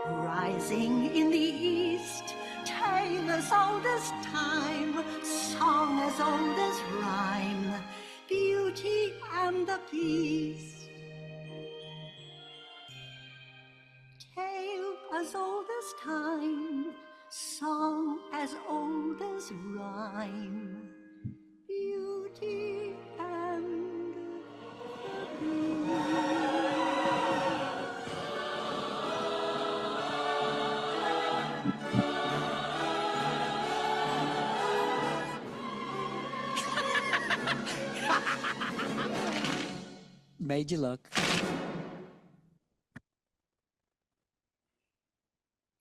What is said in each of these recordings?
Rising in the east, tale as old as time, song as old as rhyme, Beauty and the Beast. Tale as old as time, song as old as rhyme, Beauty and the Beast. Major luck.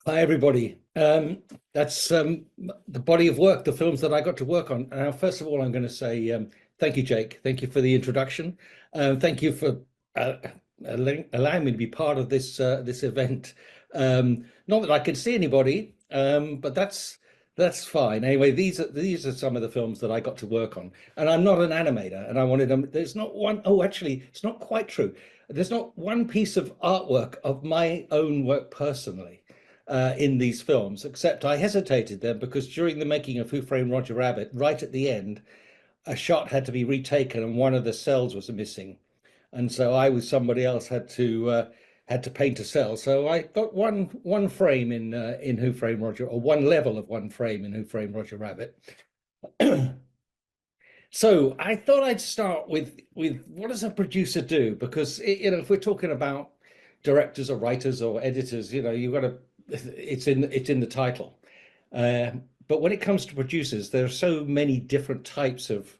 Hi, everybody. That's the body of work, the films that I got to work on. First of all, I'm going to say thank you, Jake. Thank you for the introduction. Thank you for allowing me to be part of this this event. Not that I can see anybody, but that's fine. Anyway, these are some of the films that I got to work on, and I'm not an animator. And I wanted them. There's not one. Oh, actually, it's not quite true. There's not one piece of artwork of my own work personally in these films, except I hesitated then because during the making of Who Framed Roger Rabbit, right at the end, a shot had to be retaken and one of the cells was missing, and so I with somebody else had to paint a cell. So I got one frame in Who Framed Roger, or one level of one frame in Who Framed Roger Rabbit. So I thought I'd start with what does a producer do? Because if we're talking about directors or writers or editors, you've got to, it's in the title. But when it comes to producers, there are so many different types of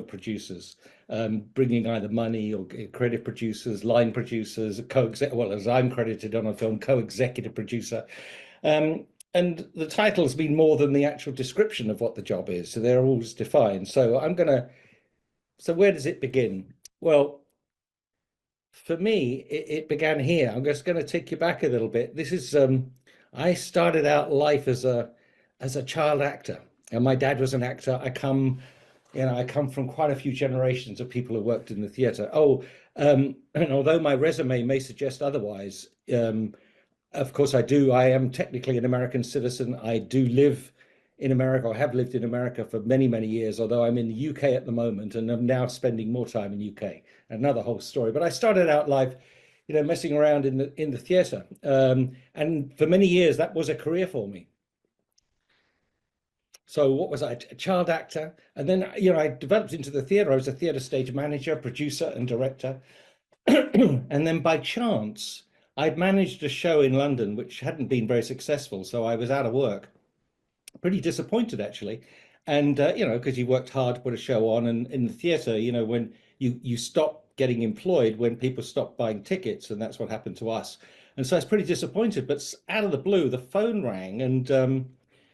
producers, bringing either money, or creative producers, line producers, well, as I'm credited on a film, co-executive producer. And the title's been more than the actual description of what the job is. So they're always defined. So so where does it begin? Well, for me, it began here. I'm just going to take you back a little bit. This is, I started out life as a child actor, and my dad was an actor. I come from quite a few generations of people who worked in the theatre. And although my resume may suggest otherwise, of course I do. I am technically an American citizen. I do live in America, or have lived in America for many, many years, although I'm in the UK at the moment, and I'm now spending more time in UK. Another whole story. But I started out life, messing around in the theatre. And for many years, that was a career for me. So what was I? A child actor. And then, I developed into the theatre. I was a theatre stage manager, producer, and director. And then by chance, I'd managed a show in London, which hadn't been very successful. So I was out of work. Pretty disappointed, actually. And, because you worked hard to put a show on. And in the theatre, when you stop getting employed, when people stop buying tickets, and that's what happened to us. And so I was pretty disappointed. But out of the blue, the phone rang, and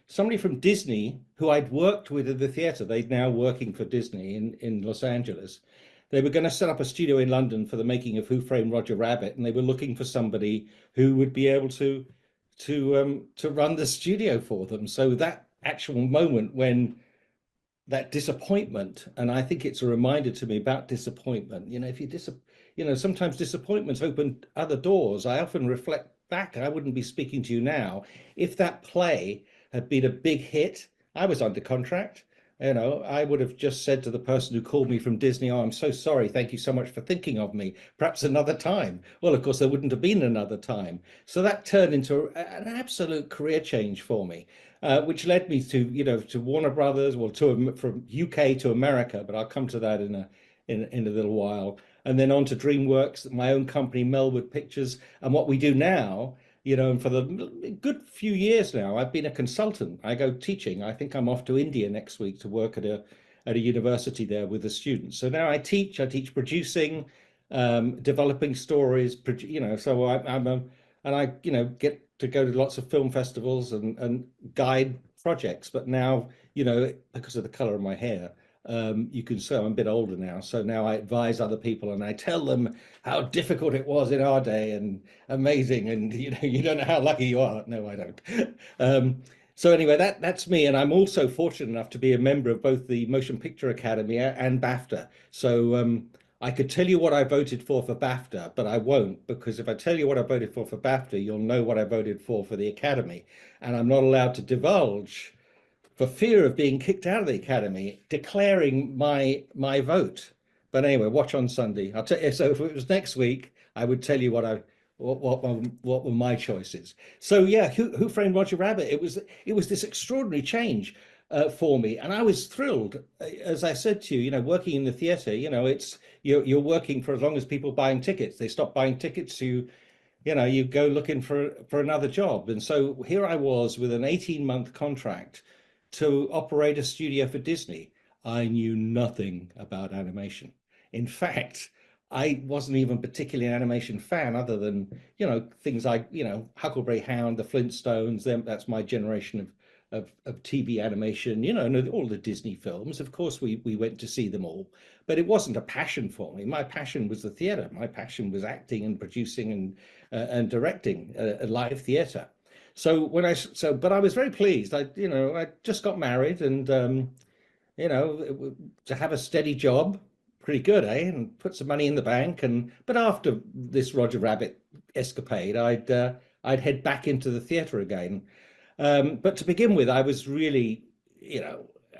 somebody from Disney, who I'd worked with in the theatre, they're now working for Disney in Los Angeles. They were going to set up a studio in London for the making of Who Framed Roger Rabbit, and they were looking for somebody who would be able to run the studio for them. So that actual moment when that disappointment, and I think it's a reminder to me about disappointment. If you sometimes disappointments open other doors. I often reflect back. I wouldn't be speaking to you now if that play had been a big hit. I was under contract. I would have just said to the person who called me from Disney, "Oh, I'm so sorry. Thank you so much for thinking of me. Perhaps another time." Well, of course, there wouldn't have been another time. So that turned into an absolute career change for me, which led me to, to Warner Brothers, well, from UK to America, but I'll come to that in a little while. And then on to DreamWorks, my own company, Melwood Pictures, and what we do now. And for the good few years now, I've been a consultant. I go teaching. I think I'm off to India next week to work at a university there with the students. So now I teach. I teach producing, developing stories. So and I get to go to lots of film festivals and guide projects. But now because of the color of my hair, you can say I'm a bit older now. So now I advise other people and I tell them how difficult it was in our day and amazing. And you don't know how lucky you are. No, I don't. So anyway, that's me. And I'm also fortunate enough to be a member of both the Motion Picture Academy and BAFTA. So I could tell you what I voted for BAFTA, but I won't, because if I tell you what I voted for BAFTA, you'll know what I voted for the Academy. And I'm not allowed to divulge for fear of being kicked out of the academy, declaring my vote. But anyway, watch on Sunday. I'll tell you. So if it was next week, I would tell you what were my choices. So yeah, Who Framed Roger Rabbit? It was this extraordinary change for me, and I was thrilled. As I said to you, working in the theatre, it's you're working for as long as people buying tickets. They stop buying tickets, you go looking for another job. And so here I was with an 18-month contract to operate a studio for Disney. I knew nothing about animation. In fact, I wasn't even particularly an animation fan, other than things like Huckleberry Hound, the Flintstones. That's my generation of TV animation. And all the Disney films. Of course, we went to see them all, but it wasn't a passion for me. My passion was the theatre. My passion was acting and producing and directing a live theatre. But I was very pleased. I just got married, and to have a steady job, pretty good, eh? And put some money in the bank. But after this Roger Rabbit escapade, I'd head back into the theatre again. But to begin with, I was really,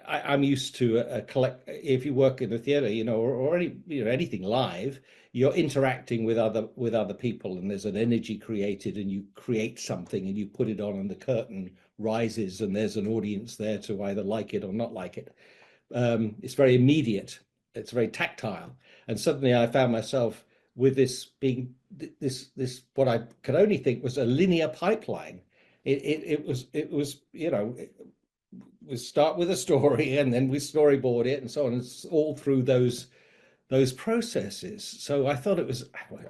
I'm used to a collect. If you work in the theatre, or any, anything live, you're interacting with other people, and there's an energy created, and you create something, and you put it on, and the curtain rises, and there's an audience there to either like it or not like it. It's very immediate. It's very tactile, and suddenly I found myself with this being this what I could only think was a linear pipeline. It was we start with a story, and then we storyboard it, and so on. It's all through those processes. So I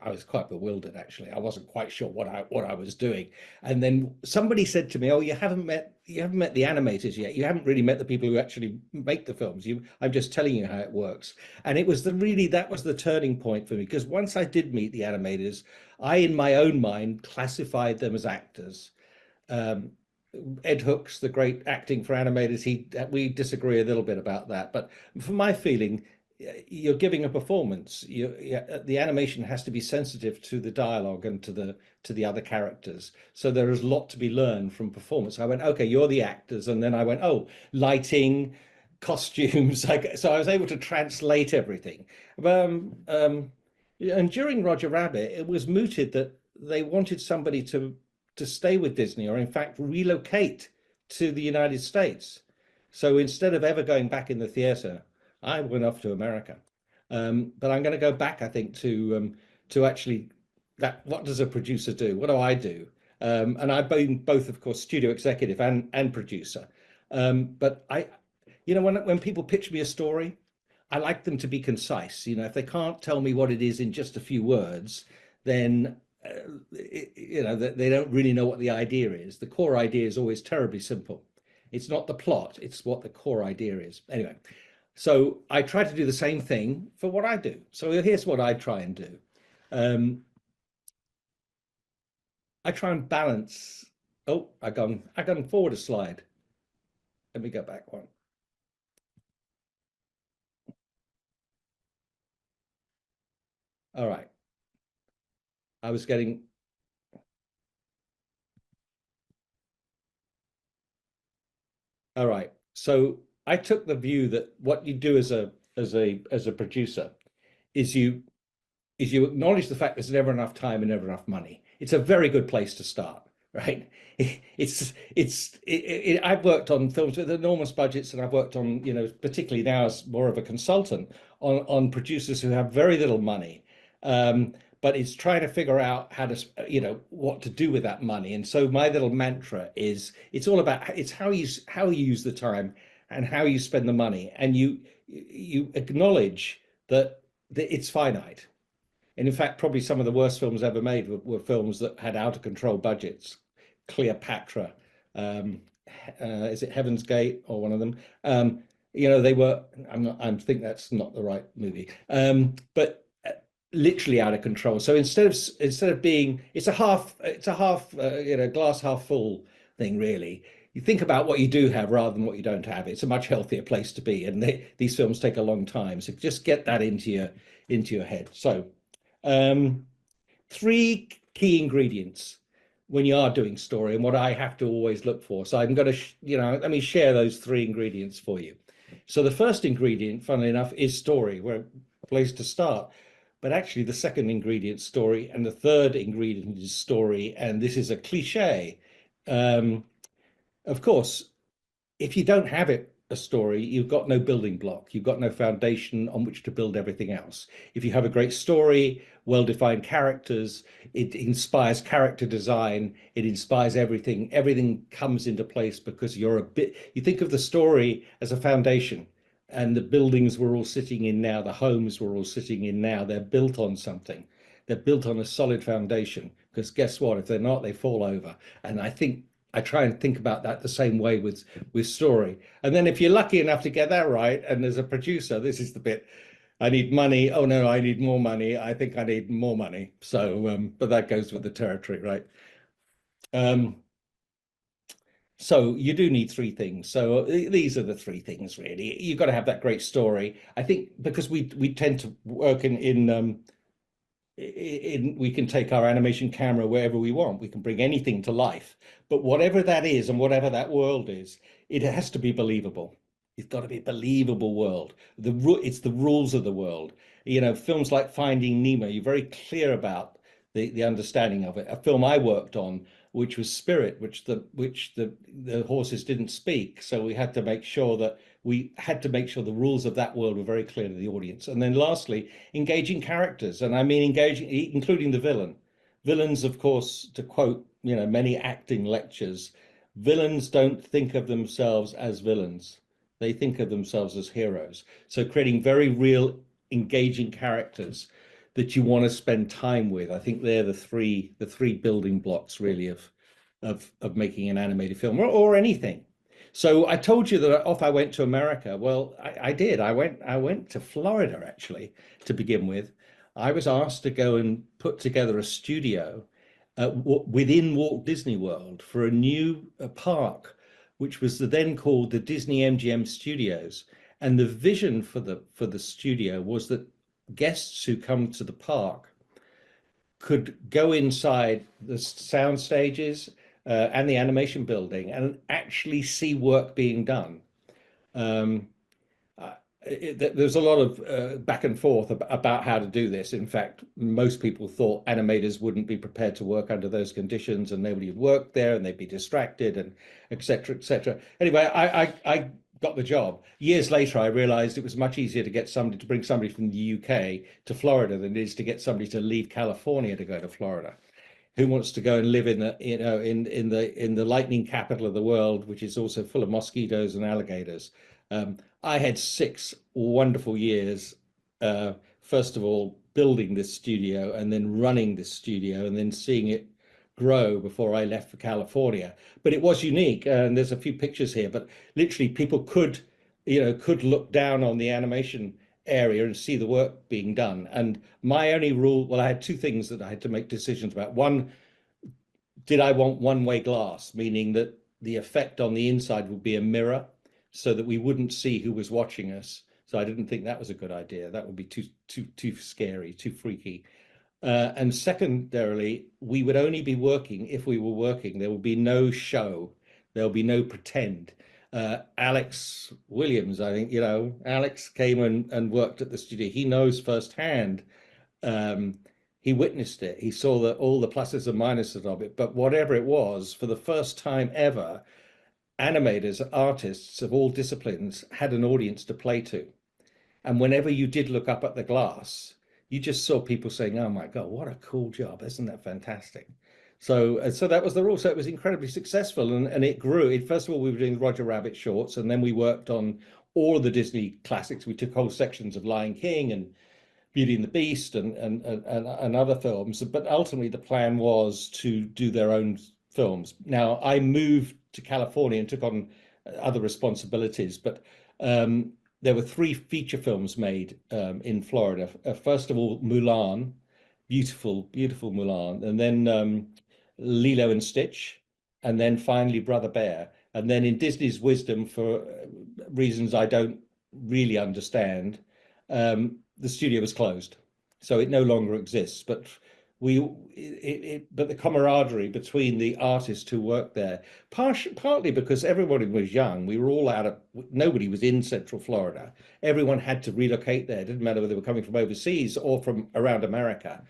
was quite bewildered, actually. I wasn't quite sure what I was doing. And then somebody said to me, "Oh, you haven't met the animators yet. You haven't really met the people who actually make the films. I'm just telling you how it works." And that was the turning point for me, because once I did meet the animators, I, in my own mind, classified them as actors. Um, Ed Hooks, the great acting for animators, we disagree a little bit about that. But for my feeling, you're giving a performance. The animation has to be sensitive to the dialogue and to the other characters. So there is a lot to be learned from performance. I went, okay, you're the actors, and then I went, oh, lighting, costumes. So I was able to translate everything. And during Roger Rabbit, it was mooted that they wanted somebody to stay with Disney, or in fact relocate to the United States. So instead of ever going back in the theater, I went off to America. But I'm going to go back, I think, to actually that. What does a producer do? What do I do? And I've been both, of course, studio executive and producer. But when people pitch me a story, I like them to be concise. If they can't tell me what it is in just a few words, then they don't really know what the idea is. The core idea is always terribly simple. It's not the plot, it's what the core idea is. Anyway, so I try to do the same thing for what I do. So here's what I try and do. I try and balance. Oh, I gone forward a slide. Let me go back one. All right. I was getting. All right. So I took the view that what you do as a producer is you acknowledge the fact there's never enough time and never enough money. It's a very good place to start, right? I've worked on films with enormous budgets, and I've worked on, particularly now as more of a consultant on producers who have very little money. But it's trying to figure out how to, what to do with that money. And so my little mantra is it's all about it's how you use the time and how you spend the money. And you acknowledge that it's finite. And in fact, probably some of the worst films ever made were films that had out of control budgets. Cleopatra, um, is it Heaven's Gate or one of them? They were. I'm not. I think that's not the right movie. But literally out of control. So instead of being, it's a half glass half full thing really. You think about what you do have rather than what you don't have. It's a much healthier place to be, and these films take a long time. So just get that into your head. So um, three key ingredients when you are doing story, and what I have to always look for. So I'm going to, let me share those three ingredients for you. So the first ingredient, funnily enough, is story, where a place to start. But actually, the second ingredient, story, and the third ingredient is story. And this is a cliche. Um, of course, if you don't have a story, you've got no building block. You've got no foundation on which to build everything else. If you have a great story, well-defined characters, it inspires character design. It inspires everything. Everything comes into place because you think of the story as a foundation, and the buildings we're all sitting in now, the homes we're all sitting in now, they're built on something. They're built on a solid foundation, because guess what? If they're not, they fall over. And I try and think about that the same way with story. And then if you're lucky enough to get that right, and as a producer, this is the bit, I need money. Oh no, I need more money. I think I need more money. So, but that goes with the territory, right? Um, so you do need three things. So these are the three things really. You've got to have that great story. I think because we tend to work we can take our animation camera wherever we want. We can bring anything to life. But whatever that is and whatever that world is, it has to be believable. It's got to be a believable world. It's the rules of the world. Films like Finding Nemo, you're very clear about the understanding of it. A film I worked on, which was Spirit, which the horses didn't speak. So we had to make sure the rules of that world were very clear to the audience. And then lastly, engaging characters. And I mean engaging, including the villain. Villains, of course, to quote, many acting lectures, villains don't think of themselves as villains. They think of themselves as heroes. So creating very real, engaging characters that you want to spend time with. I think they're the three building blocks really of making an animated film or anything. So I told you that off I went to America. Well, I did. I went to Florida actually to begin with. I was asked to go and put together a studio within Walt Disney World for a new park, which was then called the Disney MGM Studios. And the vision for the studio was that guests who come to the park could go inside the sound stages and the animation building and actually see work being done. Um, there's a lot of back and forth about how to do this. In fact, most people thought animators wouldn't be prepared to work under those conditions, and nobody would work there, and they'd be distracted, and et cetera, et cetera. Anyway, I got the job. Years later, I realized it was much easier to bring somebody from the UK to Florida than it is to get somebody to leave California to go to Florida. Who wants to go and live in the lightning capital of the world, which is also full of mosquitoes and alligators? I had 6 wonderful years. First of all, building this studio, and then running this studio, and then seeing it grow before I left for California. But it was unique, and there's a few pictures here. But literally, people could look down on the animation area and see the work being done. And my only rule, well, I had two things that I had to make decisions about. One, did I want one-way glass, meaning that the effect on the inside would be a mirror so that we wouldn't see who was watching us. So I didn't think that was a good idea. That would be too scary, too freaky. And secondarily, we would only be working if we were working. There would be no show. There'll be no pretend. Alex Williams, I think, Alex came and worked at the studio. He knows firsthand. Um, he witnessed it. He saw all the pluses and minuses of it. But whatever it was, for the first time ever, animators, artists of all disciplines had an audience to play to. And whenever you did look up at the glass, you just saw people saying, "Oh my God, what a cool job! Isn't that fantastic?" So that was the rule. So it was incredibly successful, and it grew. First of all, we were doing Roger Rabbit shorts, and then we worked on all of the Disney classics. We took whole sections of Lion King and Beauty and the Beast and other films. But ultimately, the plan was to do their own films. Now, I moved to California and took on other responsibilities, but there were three feature films made in Florida. First of all, Mulan, beautiful, beautiful Mulan, and then Lilo and Stitch, and then finally Brother Bear. And then in Disney's wisdom, for reasons I don't really understand, the studio was closed, so it no longer exists. But but the camaraderie between the artists who worked there, partly because everybody was young, we were all nobody was in Central Florida. Everyone had to relocate there. It didn't matter whether they were coming from overseas or from around America.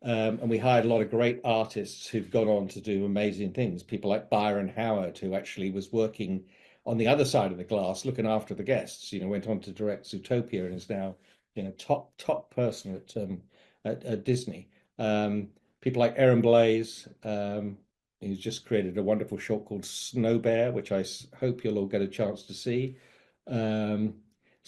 And we hired a lot of great artists who've gone on to do amazing things. People like Byron Howard, who actually was working on the other side of the glass, looking after the guests. Went on to direct Zootopia and is now, top person at Disney. People like Aaron Blaise, who's just created a wonderful short called Snow Bear, which I hope you'll all get a chance to see. And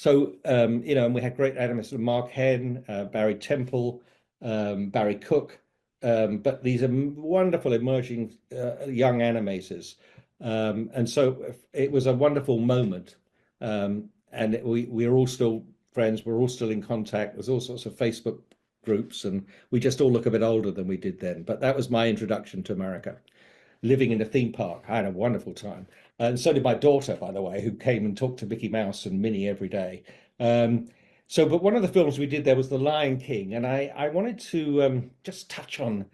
we had great animators, Mark Henn, Barry Temple, Barry Cook, but these are wonderful emerging young animators. And so it was a wonderful moment. And we're all still friends. We're all still in contact. There's all sorts of Facebook groups, and we just all look a bit older than we did then. But that was my introduction to America. Living in a theme park, I had a wonderful time. And so did my daughter, by the way, who came and talked to Mickey Mouse and Minnie every day. But one of the films we did there was The Lion King, and I wanted to just touch on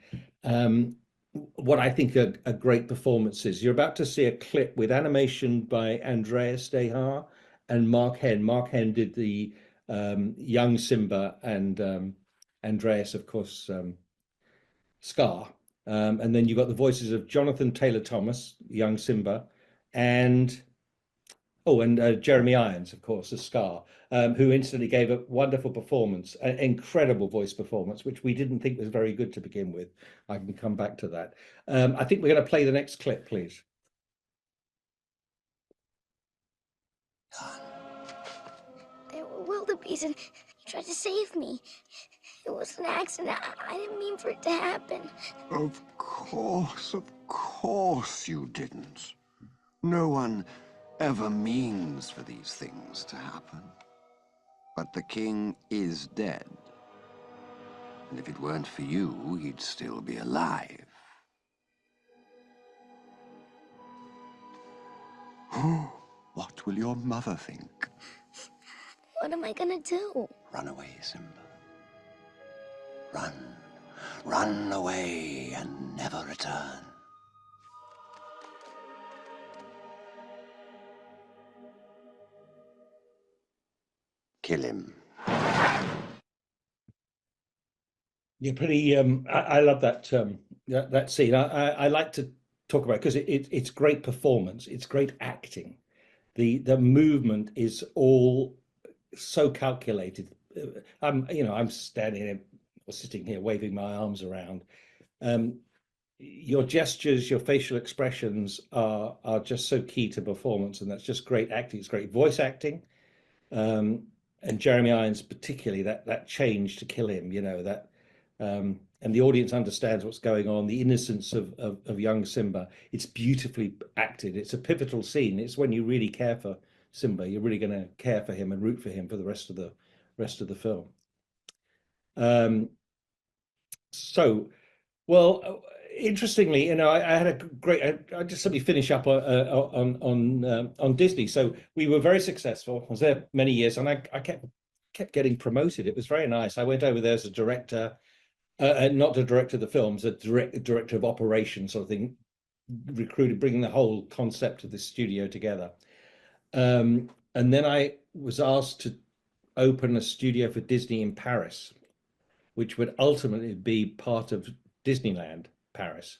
what I think are great performances. You're about to see a clip with animation by Andreas Deha and Mark Henn. Mark Henn did the young Simba, and Andreas, of course, Scar. And then you've got the voices of Jonathan Taylor Thomas, young Simba, and Jeremy Irons, of course, as Scar, who instantly gave a wonderful performance, an incredible voice performance, which we didn't think was very good to begin with. I can come back to that. I think we're going to play the next clip, please. There were wildebeest and he tried to save me. It was an accident. I didn't mean for it to happen. Of course you didn't. No one ever means for these things to happen. But the king is dead. And if it weren't for you, he'd still be alive. What will your mother think? What am I gonna do? Run away, Simba. Run. Run away and never return. Kill him. You're pretty. I love that that scene. I like to talk about it because it's great performance. It's great acting. The movement is all so calculated. I'm standing here or sitting here waving my arms around. Your gestures, your facial expressions are just so key to performance, and that's just great acting. It's great voice acting. And Jeremy Irons, particularly that change to kill him, that, and the audience understands what's going on, the innocence of young Simba. It's beautifully acted. It's a pivotal scene. It's when you really care for Simba. You're really going to care for him and root for him for the rest of the film. Interestingly, I had a great. I just let me finish up on Disney. So we were very successful. I was there many years, and I kept getting promoted. It was very nice. I went over there as a director, not the director of the films, a director of operations sort of thing, recruited, bringing the whole concept of the studio together. And then I was asked to open a studio for Disney in Paris, which would ultimately be part of Disneyland Paris.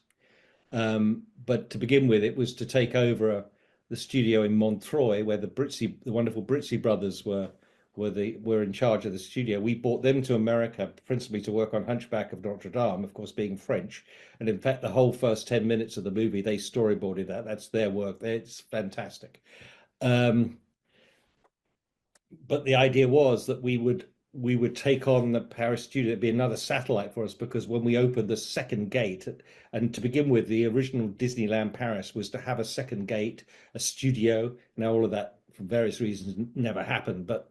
But to begin with, it was to take over the studio in Montreuil, where the wonderful Britzy brothers were in charge of the studio. We brought them to America principally to work on Hunchback of Notre Dame, of course, being French. And in fact, the whole first 10 minutes of the movie, they storyboarded that. That's their work. It's fantastic. But the idea was that we would take on the Paris studio. It'd be another satellite for us, because when we opened the second gate, and to begin with, the original Disneyland Paris was to have a second gate, a studio. Now, all of that, for various reasons, never happened. But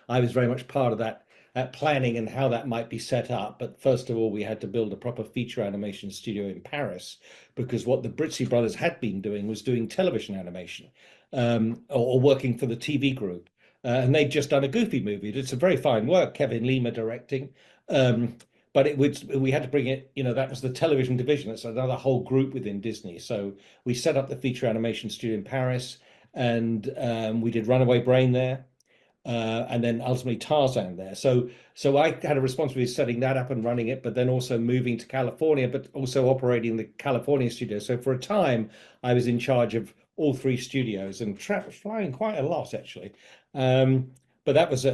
I was very much part of that planning and how that might be set up. But first of all, we had to build a proper feature animation studio in Paris, because what the Britzy brothers had been doing was doing television animation, or working for the TV group. And they'd just done a Goofy movie. It's a very fine work, Kevin Lima directing. But we had to bring it, that was the television division. It's another whole group within Disney. So we set up the feature animation studio in Paris, and we did Runaway Brain there. And then ultimately Tarzan there. So I had a responsibility of setting that up and running it, but then also moving to California, but also operating the California studio. So for a time, I was in charge of all three studios and flying quite a lot, actually. But that was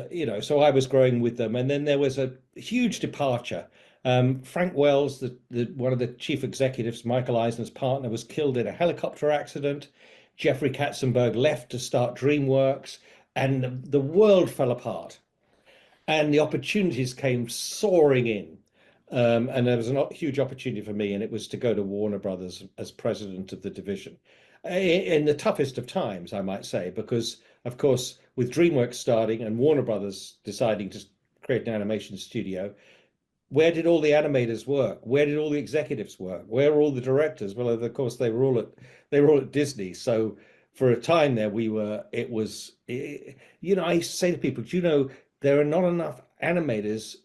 so I was growing with them. And then there was a huge departure. Frank Wells, one of the chief executives, Michael Eisner's partner, was killed in a helicopter accident. Jeffrey Katzenberg left to start DreamWorks, and the world fell apart, and the opportunities came soaring in. And there was a huge opportunity for me, and it was to go to Warner Brothers as president of the division in the toughest of times, I might say, because, of course, with DreamWorks starting and Warner Brothers deciding to create an animation studio, where did all the animators work? Where did all the executives work? Where were all the directors? Well, of course, they were all at Disney. So for a time there, I used to say to people, there are not enough animators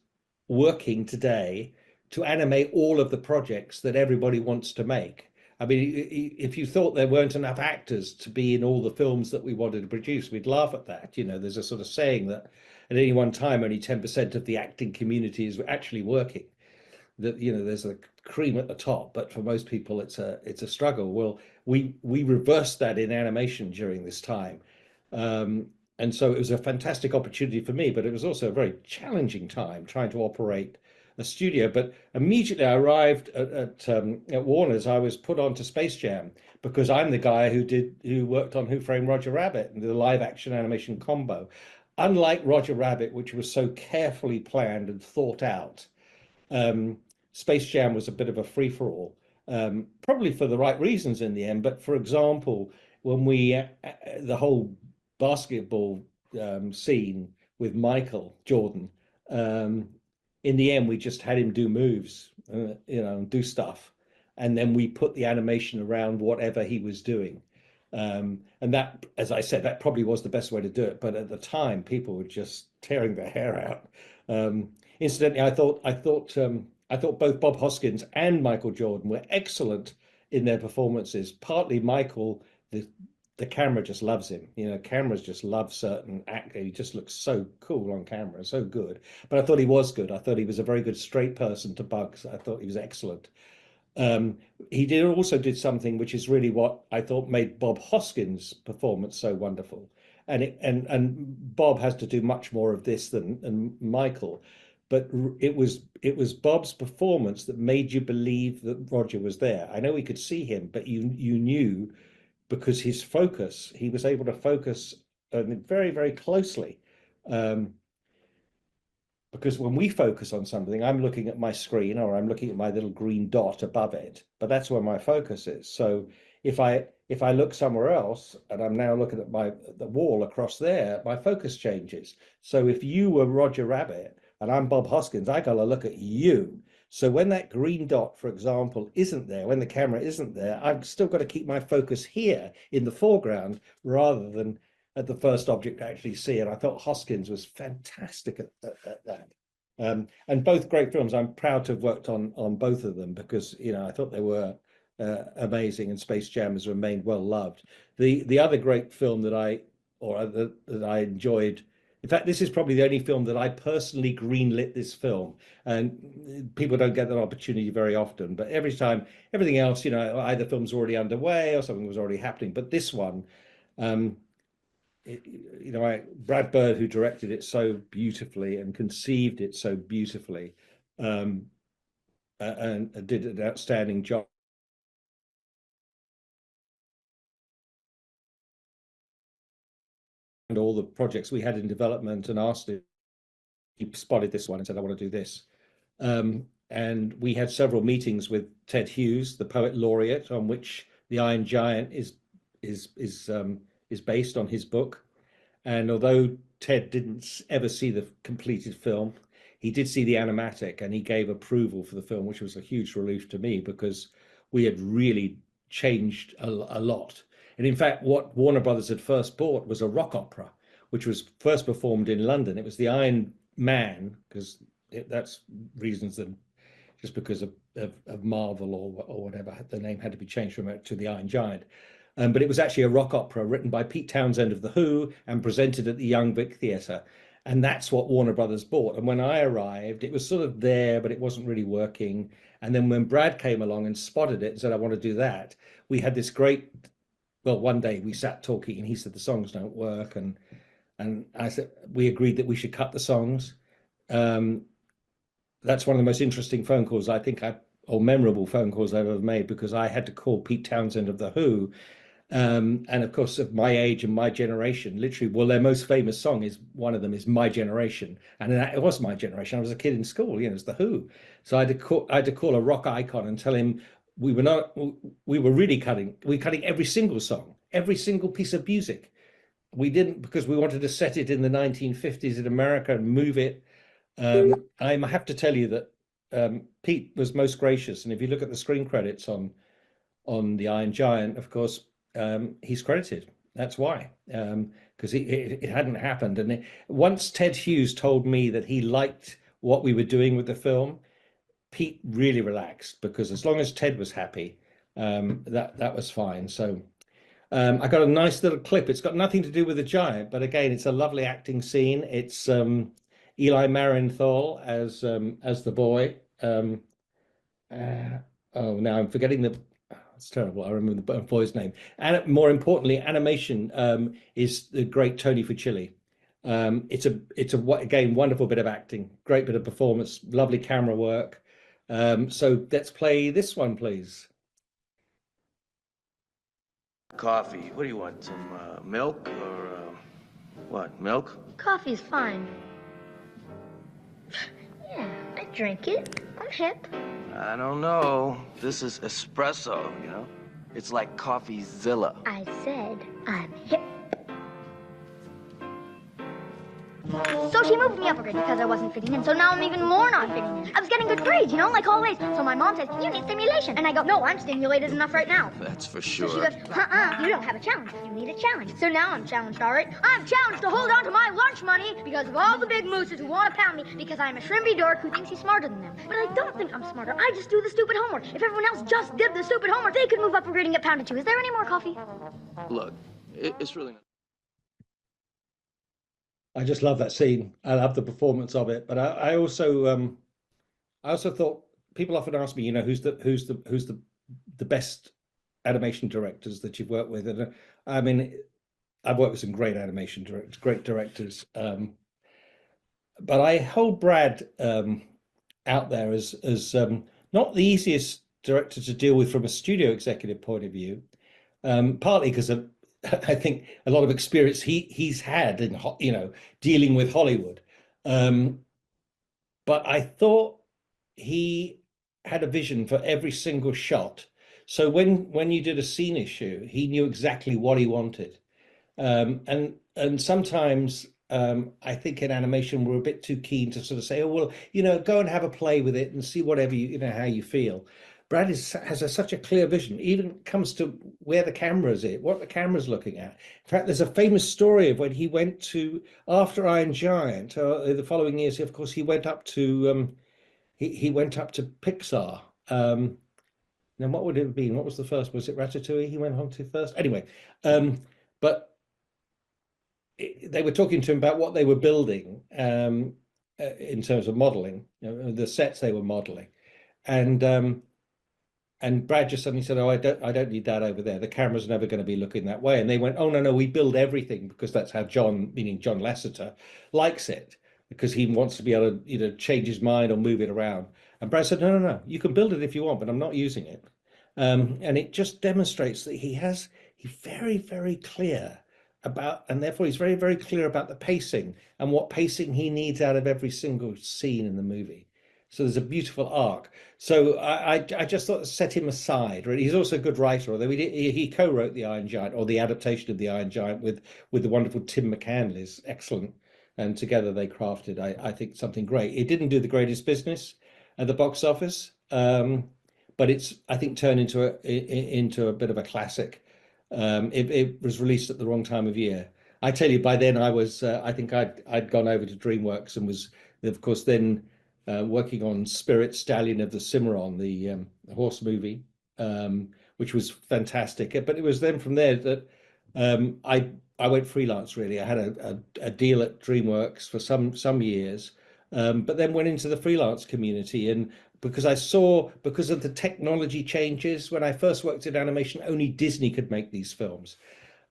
working today to animate all of the projects that everybody wants to make. I mean, if you thought there weren't enough actors to be in all the films that we wanted to produce, we'd laugh at that. There's a sort of saying that at any one time, only 10% of the acting community is actually working. That there's a cream at the top, but for most people, it's a struggle. Well, we reversed that in animation during this time, and so it was a fantastic opportunity for me. But it was also a very challenging time trying to operate a studio. But immediately I arrived at Warner's, I was put on to Space Jam, because I'm the guy who worked on Who Framed Roger Rabbit and the live action animation combo. Unlike Roger Rabbit, which was so carefully planned and thought out, Space Jam was a bit of a free-for-all, probably for the right reasons in the end. But for example, when the whole basketball scene with Michael Jordan, in the end, we just had him do moves, do stuff. And then we put the animation around whatever he was doing. And that, as I said, that probably was the best way to do it. But at the time, people were just tearing their hair out. Incidentally, I thought both Bob Hoskins and Michael Jordan were excellent in their performances. Partly Michael, the camera just loves him. Cameras just love certain actors. He just looks so cool on camera, so good. But I thought he was good. I thought he was a very good straight person to Bugs. I thought he was excellent. He also did something which is really what I thought made Bob Hoskins' performance so wonderful. And Bob has to do much more of this than Michael. But it was Bob's performance that made you believe that Roger was there. I know we could see him, but you knew, because he was able to focus very, very closely. Because when we focus on something, I'm looking at my screen, or I'm looking at my little green dot above it, but that's where my focus is. So if I look somewhere else, and I'm now looking at the wall across there, my focus changes. So if you were Roger Rabbit and I'm Bob Hoskins, I got to look at you. So when that green dot, for example, isn't there, when the camera isn't there, I've still got to keep my focus here in the foreground rather than at the first object I actually see. And I thought Hoskins was fantastic at that. And both great films. I'm proud to have worked on both of them, because I thought they were amazing, and Space Jam has remained well loved. The other great film that I or that I enjoyed. In fact, this is probably the only film that I personally greenlit this film, and people don't get that opportunity very often. But every time, everything else, either film's already underway or something was already happening. But this one, um, Brad Bird, who directed it so beautifully and conceived it so beautifully, um, and did an outstanding job. And all the projects we had in development, and asked him, he spotted this one and said, "I want to do this." And we had several meetings with Ted Hughes, the poet laureate, on which The Iron Giant is based on his book. And although Ted didn't ever see the completed film, he did see the animatic, and he gave approval for the film, which was a huge relief to me because we had really changed a lot. And in fact, what Warner Brothers had first bought was a rock opera, which was first performed in London. It was the Iron Man, because that's reasons than just because of Marvel or whatever. The name had to be changed from it to the Iron Giant. But it was actually a rock opera written by Pete Townsend of The Who and presented at the Young Vic Theatre. And that's what Warner Brothers bought. And when I arrived, it was sort of there, but it wasn't really working. And then when Brad came along and spotted it and said, "I want to do that," we had this great, well, one day we sat talking and he said, "The songs don't work." And I said, we agreed that we should cut the songs. That's one of the most interesting phone calls or memorable phone calls I've ever made, because I had to call Pete Townsend of The Who. And of course, of my age and my generation, literally, well, their most famous song is one of them is "My Generation," and it was my generation. I was a kid in school, it's The Who. So I had to call a rock icon and tell him we were really cutting every single song, every single piece of music. We didn't, because we wanted to set it in the 1950s in America and move it. I have to tell you that Pete was most gracious, and if you look at the screen credits on The Iron Giant, of course, he's credited. That's why, because it hadn't happened. And once Ted Hughes told me that he liked what we were doing with the film, Pete really relaxed, because as long as Ted was happy, that was fine. So I got a nice little clip. It's got nothing to do with the giant, but again, it's a lovely acting scene. It's Eli Marienthal as the boy. Oh, now I'm forgetting it's terrible. I remember the boy's name. And more importantly, animation is the great Tony Fucilli. Again, wonderful bit of acting, great bit of performance, lovely camera work. So let's play this one, please. Coffee. What do you want? Some milk or what? Milk? Coffee's fine. Yeah, I drink it. I'm hip. I don't know. This is espresso, It's like CoffeeZilla. I said I'm hip. So she moved me up a grade because I wasn't fitting in, so now I'm even more not fitting in. I was getting good grades, like always. So my mom says, "You need stimulation." And I go, "No, I'm stimulated enough right now." That's for So sure. she goes, you don't have a challenge. You need a challenge. So now I'm challenged, all right? I'm challenged to hold on to my lunch money because of all the big mooses who want to pound me because I'm a shrimpy dork who thinks he's smarter than them. But I don't think I'm smarter. I just do the stupid homework. If everyone else just did the stupid homework, they could move up a grade and get pounded too. Is there any more coffee? Look, it's really not. I just love that scene. I love the performance of it. But I also thought, people often ask me, who's the best animation directors that you've worked with, and I mean, I've worked with some great animation directors, great directors, but I hold Brad out there as not the easiest director to deal with from a studio executive point of view, partly because of I think a lot of experience he's had in dealing with Hollywood, but I thought he had a vision for every single shot. So when you did a scene issue, he knew exactly what he wanted, and sometimes I think in animation we're a bit too keen to sort of say, "Oh well, go and have a play with it and see whatever how you feel." Brad has such a clear vision, even comes to where the camera is, what the camera's looking at. In fact, there's a famous story of when he went to, after Iron Giant, the following years, of course, he went up to he went up to Pixar. Now, what would it have been? What was the first? Was it Ratatouille he went on to first? Anyway, but they were talking to him about what they were building in terms of modeling, the sets they were modeling, and Brad just suddenly said, "Oh, I don't need that over there. The camera's never going to be looking that way." And they went, "Oh no, no, we build everything because that's how John, meaning John Lasseter, likes it, because he wants to be able to, change his mind or move it around." And Brad said, "No, no, no, you can build it if you want, but I'm not using it." And it just demonstrates that he's very, very clear about, and therefore he's very, very clear about the pacing and what pacing he needs out of every single scene in the movie. So there's a beautiful arc. So I just thought to set him aside. Really, he's also a good writer. Although he co-wrote the Iron Giant, or the adaptation of the Iron Giant, with the wonderful Tim McCann, excellent, and together they crafted, I think, something great. It didn't do the greatest business at the box office, but it's, I think, turned into a bit of a classic. It was released at the wrong time of year. I tell you, by then I think I'd gone over to DreamWorks and was, of course, then working on Spirit Stallion of the Cimarron, the horse movie, which was fantastic. But it was then from there that I went freelance. Really, I had a deal at DreamWorks for some years, but then went into the freelance community. And because I saw, because of the technology changes, when I first worked in animation, only Disney could make these films.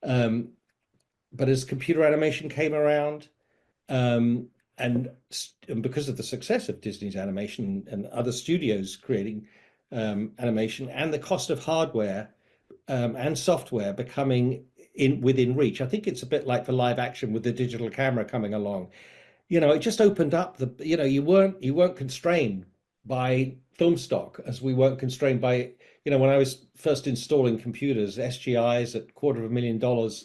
But as computer animation came around, um, and because of the success of Disney's animation and other studios creating animation, and the cost of hardware and software becoming within reach, I think it's a bit like for live action with the digital camera coming along. It just opened up the, you weren't constrained by film stock, as we weren't constrained by, when I was first installing computers, SGIs at $250,000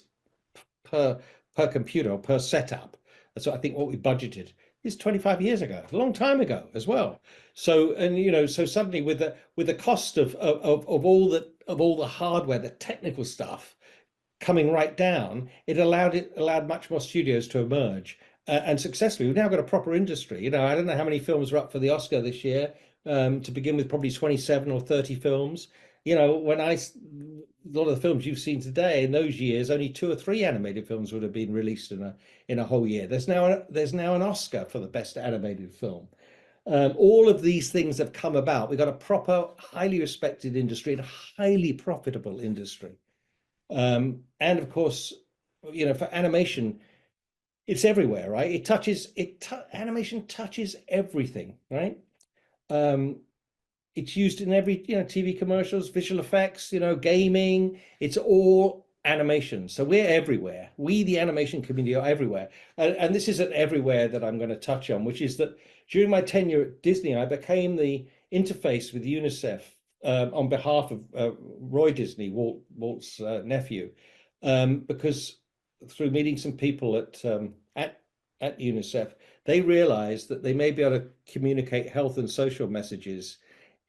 per computer or per setup. That's what I think what we budgeted is 25 years ago, a long time ago as well. So, and so suddenly with the cost of all the hardware, the technical stuff coming right down, it allowed much more studios to emerge, and successfully. We've now got a proper industry. I don't know how many films are up for the Oscar this year. To begin with, probably 27 or 30 films. When a lot of the films you've seen today, in those years, only 2 or 3 animated films would have been released in a whole year. There's now an Oscar for the best animated film. All of these things have come about. We've got a proper, highly respected industry and a highly profitable industry. And of course, for animation, it's everywhere, right? Animation touches everything, right? It's used in every, TV commercials, visual effects, gaming. It's all animation. So we're everywhere. We, the animation community, are everywhere. And this isn't everywhere that I'm going to touch on, which is that during my tenure at Disney, I became the interface with UNICEF on behalf of Roy Disney, Walt's nephew, because through meeting some people at UNICEF, they realized that they may be able to communicate health and social messages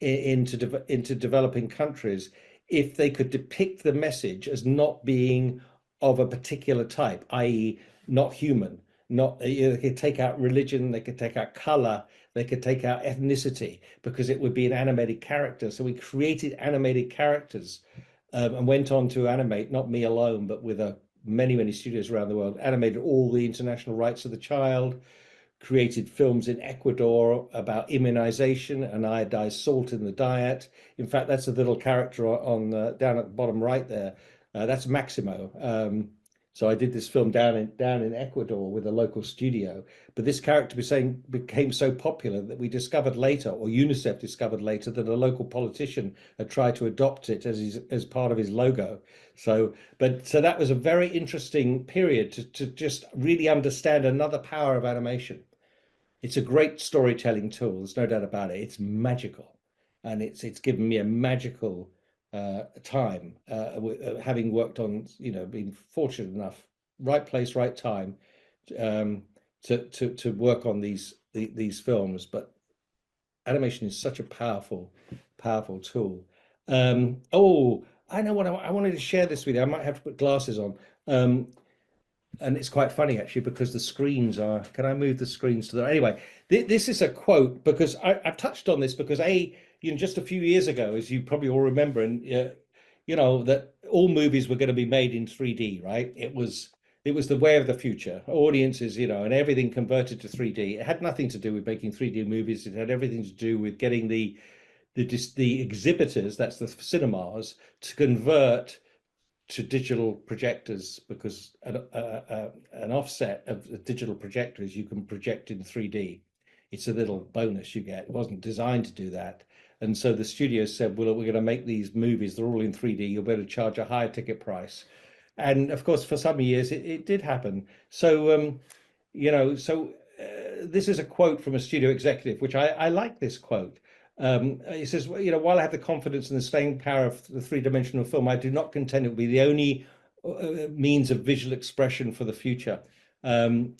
into developing countries if they could depict the message as not being of a particular type, i.e., not human. Not, they could take out religion, they could take out color, they could take out ethnicity, because it would be an animated character. So we created animated characters, and went on to animate, not me alone, but with many, many studios around the world, animated all the international rights of the child, created films in Ecuador about immunization and iodized salt in the diet. In fact, that's a little character on down at the bottom right there. That's Maximo. So I did this film down in Ecuador with a local studio. But this character became so popular that we discovered later, or UNICEF discovered later, that a local politician had tried to adopt it as part of his logo. So that was a very interesting period to just really understand another power of animation. It's a great storytelling tool. There's no doubt about it. It's magical, and it's given me a magical time, having worked on, being fortunate enough, right place, right time, to work on these films. But animation is such a powerful tool. Oh, I know what I wanted to share this with you. I might have to put glasses on. And it's quite funny actually, because the screens are, can I move the screens to the, anyway, this is a quote, because I've touched on this because just a few years ago, as you probably all remember, and that all movies were going to be made in 3D, right? It was it was the way of the future. Audiences, and everything converted to 3D. It had nothing to do with making 3D movies. It had everything to do with getting the exhibitors, that's the cinemas, to convert to digital projectors, because an offset of the digital projector is you can project in 3D. It's a little bonus you get. It wasn't designed to do that. And so the studios said, well, we're going to make these movies, they're all in 3D, you'll be able to charge a higher ticket price. And of course, for some years, it did happen. So, this is a quote from a studio executive, which I like this quote. He says, well, while I have the confidence in the staying power of the three-dimensional film, I do not contend it will be the only means of visual expression for the future. I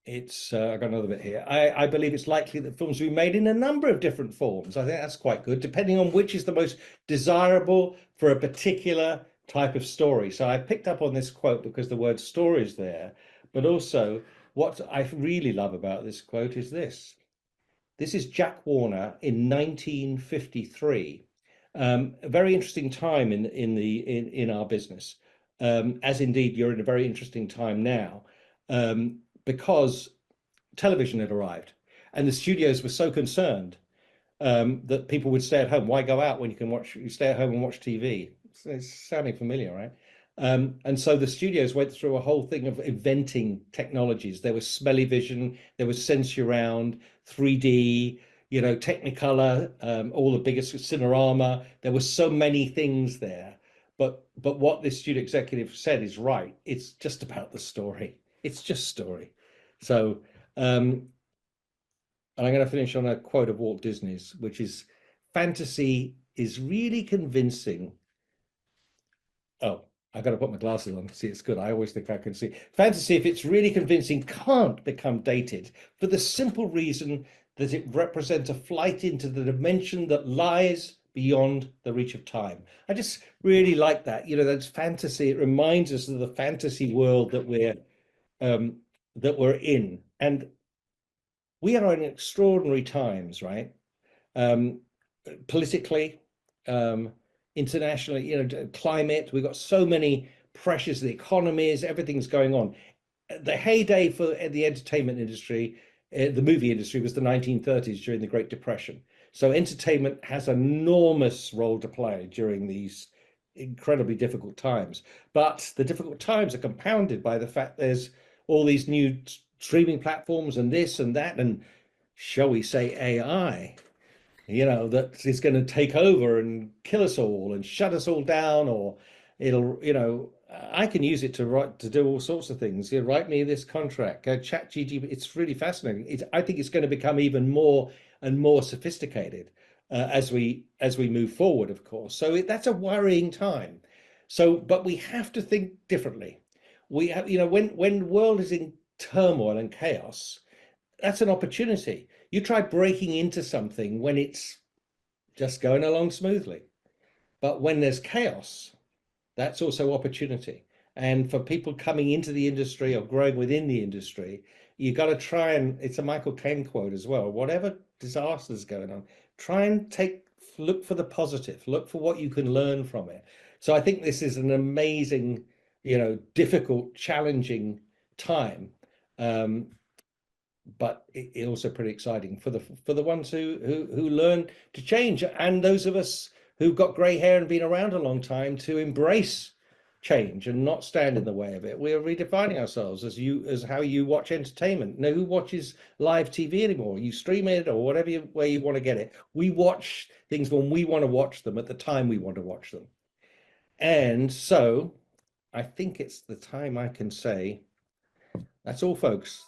got another bit here. I believe it's likely that films will be made in a number of different forms. I think that's quite good, depending on which is the most desirable for a particular type of story. So I picked up on this quote because the word story is there, but also what I really love about this quote is this. This is Jack Warner in 1953. A very interesting time in our business, as indeed you're in a very interesting time now. Because television had arrived and the studios were so concerned that people would stay at home. Why go out when you stay at home and watch TV? It's sounding familiar, right? And so the studios went through a whole thing of inventing technologies. There was smelly vision, there was Sensurround, 3D, Technicolor, all the biggest Cinerama. There were so many things there. But what this studio executive said is right. It's just about the story. It's just story. So, and I'm going to finish on a quote of Walt Disney's, which is, fantasy is really convincing. Oh, I got to put my glasses on to see it's good. I always think I can see. Fantasy, if it's really convincing, can't become dated for the simple reason that it represents a flight into the dimension that lies beyond the reach of time. I just really like that. That's fantasy. It reminds us of the fantasy world that we're in, and we are in extraordinary times, right? Politically, internationally, climate. We've got so many pressures, the economies, everything's going on. The heyday for the entertainment industry, the movie industry, was the 1930s during the Great Depression. So entertainment has an enormous role to play during these incredibly difficult times. But the difficult times are compounded by the fact there's all these new streaming platforms and this and that, and shall we say AI, that is going to take over and kill us all and shut us all down, or I can use it to do all sorts of things. Write me this contract, chat GTP. It's really fascinating. I think it's going to become even more and more sophisticated as we move forward, of course. So that's a worrying time. So, but we have to think differently. We have, when the world is in turmoil and chaos, that's an opportunity. You try breaking into something when it's just going along smoothly. But when there's chaos, that's also opportunity. And for people coming into the industry or growing within the industry, you got to try, and it's a Michael Caine quote as well, whatever disaster is going on, try and look for the positive, look for what you can learn from it. So I think this is an amazing, difficult, challenging time. But it's also pretty exciting for the ones who learn to change, and those of us who've got grey hair and been around a long time to embrace change and not stand in the way of it. We are redefining ourselves as how you watch entertainment. Who watches live TV anymore? You stream it or whatever way you want to get it. We watch things when we want to watch them at the time we want to watch them. And so I think it's the time I can say, that's all, folks.